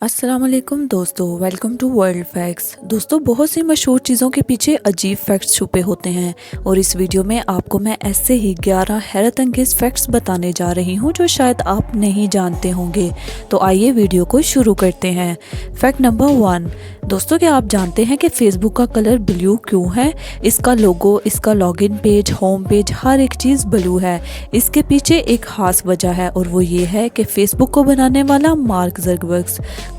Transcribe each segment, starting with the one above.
अस्सलाम वालेकुम दोस्तों, वेलकम टू वर्ल्ड फैक्ट्स। दोस्तों, बहुत सी मशहूर चीज़ों के पीछे अजीब फैक्ट्स छुपे होते हैं और इस वीडियो में आपको मैं ऐसे ही 11 हैरत अंगेज़ फैक्ट्स बताने जा रही हूं जो शायद आप नहीं जानते होंगे। तो आइए वीडियो को शुरू करते हैं। Fact number 1। दोस्तों, क्या आप जानते हैं कि फेसबुक का कलर ब्लू क्यों है? इसका लोगो, इसका लॉगिन पेज, होम पेज, हर एक चीज़ ब्लू है। इसके पीछे एक खास वजह है और वो ये है कि फेसबुक को बनाने वाला मार्क ज़करबर्ग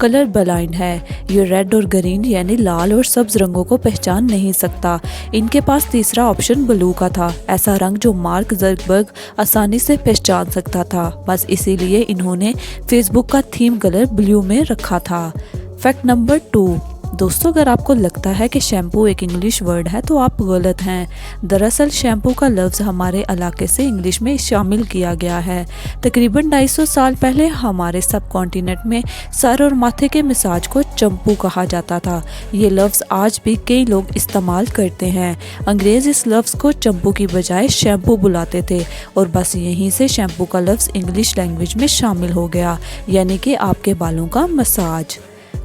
कलर ब्लाइंड है। ये रेड और ग्रीन यानी लाल और सब्ज रंगों को पहचान नहीं सकता। इनके पास तीसरा ऑप्शन ब्लू का था, ऐसा रंग जो मार्क ज़करबर्ग आसानी से पहचान सकता था। बस इसीलिए इन्होंने फेसबुक का थीम कलर ब्लू में रखा था। Fact number 2। दोस्तों, अगर आपको लगता है कि शैम्पू एक इंग्लिश वर्ड है तो आप गलत हैं। दरअसल शैम्पू का लफ्ज़ हमारे इलाके से इंग्लिश में शामिल किया गया है। तकरीबन 250 साल पहले हमारे सब कॉन्टिनेंट में सर और माथे के मसाज को चंपू कहा जाता था। ये लफ्ज़ आज भी कई लोग इस्तेमाल करते हैं। अंग्रेज़ इस लफ्ज़ को चंपू की बजाय शैम्पू बुलाते थे और बस यहीं से शैम्पू का लफ्ज़ इंग्लिश लैंग्वेज में शामिल हो गया, यानी कि आपके बालों का मसाज।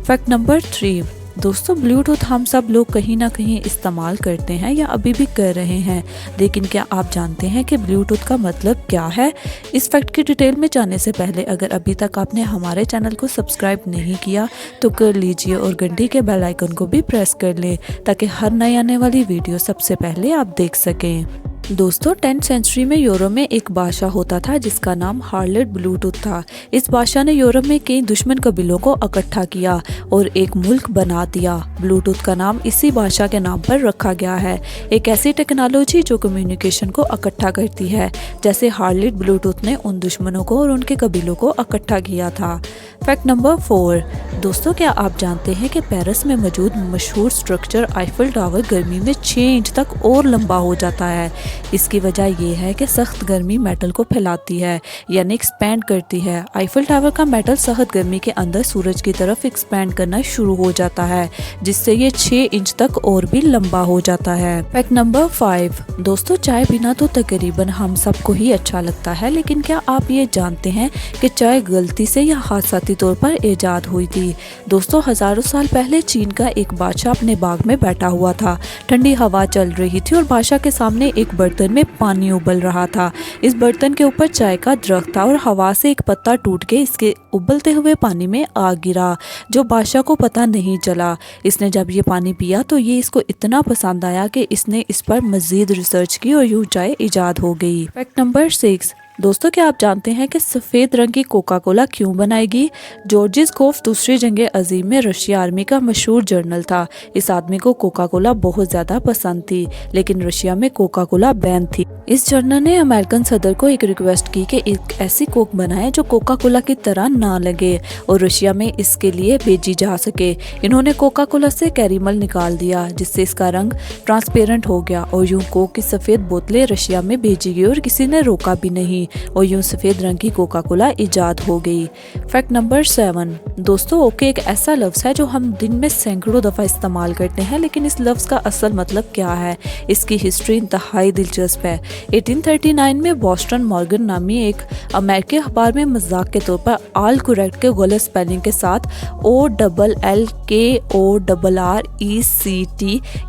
Fact number 3। दोस्तों, ब्लूटूथ हम सब लोग कहीं ना कहीं इस्तेमाल करते हैं या अभी भी कर रहे हैं, लेकिन क्या आप जानते हैं कि ब्लूटूथ का मतलब क्या है? इस फैक्ट की डिटेल में जाने से पहले अगर अभी तक आपने हमारे चैनल को सब्सक्राइब नहीं किया तो कर लीजिए और घंटी के बेल आइकन को भी प्रेस कर लें ताकि हर नई आने वाली वीडियो सबसे पहले आप देख सकें। दोस्तों, 10th सेंचुरी में यूरोप में एक बादशाह होता था जिसका नाम हार्लेट ब्लूटूथ था। इस बादशाह ने यूरोप में कई दुश्मन कबीलों को इकट्ठा किया और एक मुल्क बना दिया। ब्लूटूथ का नाम इसी बादशाह के नाम पर रखा गया है। एक ऐसी टेक्नोलॉजी जो कम्युनिकेशन को इकट्ठा करती है, जैसे हार्लेट ब्लूटूथ ने उन दुश्मनों को और उनके कबीलों को इकट्ठा किया था। Fact number 4। दोस्तों, क्या आप जानते हैं कि पेरिस में मौजूद मशहूर स्ट्रक्चर आईफल टावर गर्मी में 6 इंच तक और लंबा हो जाता है? इसकी वजह यह है कि सख्त गर्मी मेटल को फैलाती है, यानी एक्सपैंड करती है। आईफल टावर का मेटल सख्त गर्मी के अंदर सूरज की तरफ एक्सपैंड करना शुरू हो जाता है, जिससे ये 6 इंच तक और भी लंबा हो जाता है। Fact number 5। दोस्तों, चाय पीना तो तकरीबन हम सबको ही अच्छा लगता है, लेकिन क्या आप ये जानते हैं कि चाय गलती से या हादसाती तौर पर ईजाद हुई थी? दोस्तों, हजारों साल पहले चीन का एक बादशाह अपने बाग में बैठा हुआ था। ठंडी हवा चल रही थी और बादशाह के सामने एक बर्तन में पानी उबल रहा था। इस बर्तन के ऊपर चाय का दरख्त था और हवा से एक पत्ता टूट के इसके उबलते हुए पानी में आ गिरा, जो बादशाह को पता नहीं चला। इसने जब ये पानी पिया तो ये इसको इतना पसंद आया कि इसने इस पर मजीद रिसर्च की और यूं चाय इजाद हो गई। Fact number 6। दोस्तों, क्या आप जानते हैं कि सफ़ेद रंग की कोका कोला क्यों बनाएगी? जॉर्जिस कोफ दूसरी जंग अजीम में रशिया आर्मी का मशहूर जनरल था। इस आदमी को कोका कोला बहुत ज़्यादा पसंद थी, लेकिन रशिया में कोका कोला बैन थी। इस जनरल ने अमेरिकन सदर को एक रिक्वेस्ट की कि एक ऐसी कोक बनाए जो कोका कोला की तरह ना लगे और रशिया में इसके लिए भेजी जा सके। इन्होंने कोका कोला से कैरिमल निकाल दिया, जिससे इसका रंग ट्रांसपेरेंट हो गया और यूं कोक की सफ़ेद बोतलें रशिया में भेजी गई और किसी ने रोका भी नहीं और यूं सफ़ेद रंग की कोका कोला इजाद हो गई। Fact number 7। दोस्तों, ओके एक ऐसा लफ्ज़ है जो हम दिन में सैकड़ों दफ़ा इस्तेमाल करते हैं, लेकिन इस लफ्ज़ का असल मतलब क्या है? इसकी हिस्ट्री इंतहाई दिलचस्प है। 1839 में बॉस्टन मॉर्गन नामी एक अमेरिकी अखबार में मजाक के तौर पर ऑल करेक्ट के गलत स्पेलिंग के साथ OLLKORRECT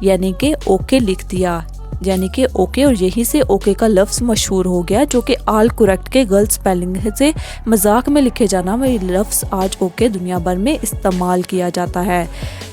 यानी कि ओके लिख दिया, यानी कि ओके, और यहीं से ओके का लफ्ज़ मशहूर हो गया, जो कि ऑल करेक्ट के गलत स्पेलिंग से मजाक में लिखे जाना वही लफ्ज़ आज ओके दुनिया भर में इस्तेमाल किया जाता है।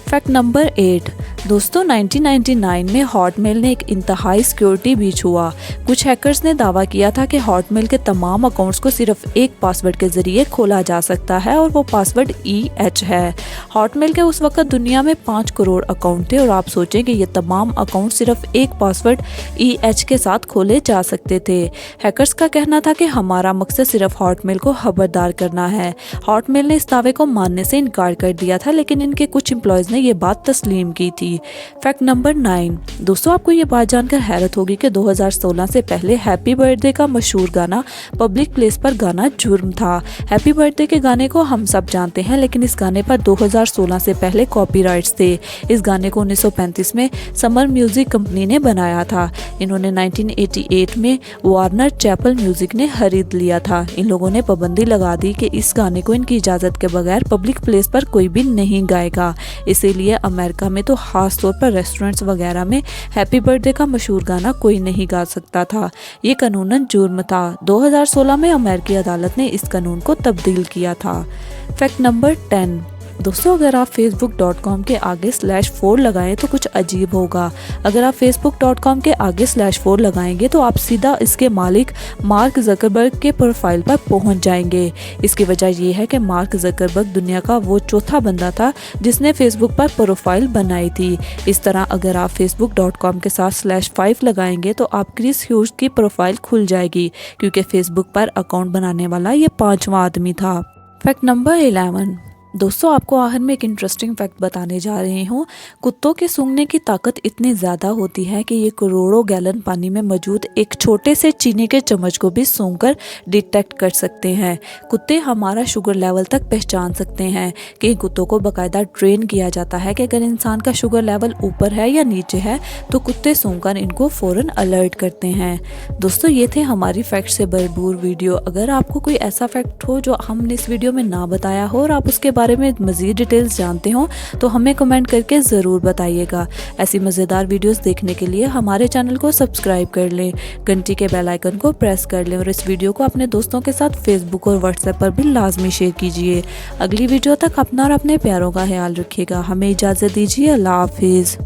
Fact number 8। दोस्तों, 1999 में हॉटमेल ने एक इंतहाई सिक्योरिटी ब्रीच हुआ। कुछ हैकर्स ने दावा किया था कि हॉटमेल के तमाम अकाउंट्स को सिर्फ एक पासवर्ड के जरिए खोला जा सकता है और वो पासवर्ड EH है। हॉटमेल के उस वक्त दुनिया में 5 करोड़ अकाउंट थे और आप सोचें कि ये तमाम अकाउंट सिर्फ एक पासवर्ड EH के साथ खोले जा सकते थे। हैकर्स का कहना था कि हमारा मकसद सिर्फ हॉटमेल को खबरदार करना है। हॉटमेल ने इस दावे को मानने से इनकार कर दिया था, लेकिन इनके कुछ एम्प्लॉयज़ ये बात तस्लीम की थी। Fact number 9। दोस्तों, आपको ये बात जानकर हैरत होगी कि 2016 से पहले हैप्पी बर्थडे का मशहूर गाना पब्लिक प्लेस पर गाना जुर्म था। हैप्पी बर्थडे के गाने को हम सब जानते हैं, लेकिन इस गाने पर 2016 से पहले कॉपीराइट्स थे। इस गाने को 1935 में समर म्यूजिक कंपनी ने बनाया था। इन्होंने 1988 में वार्नर चैपल म्यूजिक ने खरीद लिया था। इन लोगों ने पाबंदी लगा दी कि इस गाने को इनकी इजाज़त के बगैर पब्लिक प्लेस पर कोई भी नहीं गाएगा। इसीलिए अमेरिका में तो खास तौर पर रेस्टोरेंट्स वगैरह में हैप्पी बर्थडे का मशहूर गाना कोई नहीं गा सकता था। ये कानूनन जुर्म था। 2016 में अमेरिकी अदालत ने इस कानून को तब्दील किया था। Fact number 10। दोस्तों, अगर आप facebook.com के आगे /4 लगाएं तो कुछ अजीब होगा। अगर आप facebook.com के आगे /4 लगाएंगे तो आप सीधा इसके मालिक मार्क ज़करबर्ग के प्रोफाइल पर पहुंच जाएंगे। इसकी वजह यह है कि मार्क ज़करबर्ग दुनिया का वो चौथा बंदा था जिसने फेसबुक पर प्रोफाइल बनाई थी। इस तरह अगर आप facebook.com के साथ /5 लगाएंगे तो आप क्रिस ह्यूज की प्रोफाइल खुल जाएगी, क्योंकि फेसबुक पर अकाउंट बनाने वाला ये 5वां आदमी था। Fact number 11। दोस्तों, आपको आखिर में एक इंटरेस्टिंग फैक्ट बताने जा रही हूँ। कुत्तों के सूंघने की ताकत इतनी ज़्यादा होती है कि ये करोड़ों गैलन पानी में मौजूद एक छोटे से चीनी के चम्मच को भी सूंघकर डिटेक्ट कर सकते हैं। कुत्ते हमारा शुगर लेवल तक पहचान सकते हैं। कि कुत्तों को बाकायदा ट्रेन किया जाता है कि अगर इंसान का शुगर लेवल ऊपर है या नीचे है तो कुत्ते सूंघकर इनको फ़ौरन अलर्ट करते हैं। दोस्तों, ये थे हमारी फैक्ट से भरपूर वीडियो। अगर आपको कोई ऐसा फैक्ट हो जो हमने इस वीडियो में ना बताया हो और आप उसके बारे में मज़ीद डिटेल्स जानते हो तो हमें कमेंट करके ज़रूर बताइएगा। ऐसी मज़ेदार वीडियोस देखने के लिए हमारे चैनल को सब्सक्राइब कर लें, घंटी के बेल आइकन को प्रेस कर लें और इस वीडियो को अपने दोस्तों के साथ फेसबुक और व्हाट्सएप पर भी लाजमी शेयर कीजिए। अगली वीडियो तक अपना और अपने प्यारों का ख्याल रखिएगा। हमें इजाज़त दीजिए। अल्लाह हाफिज़।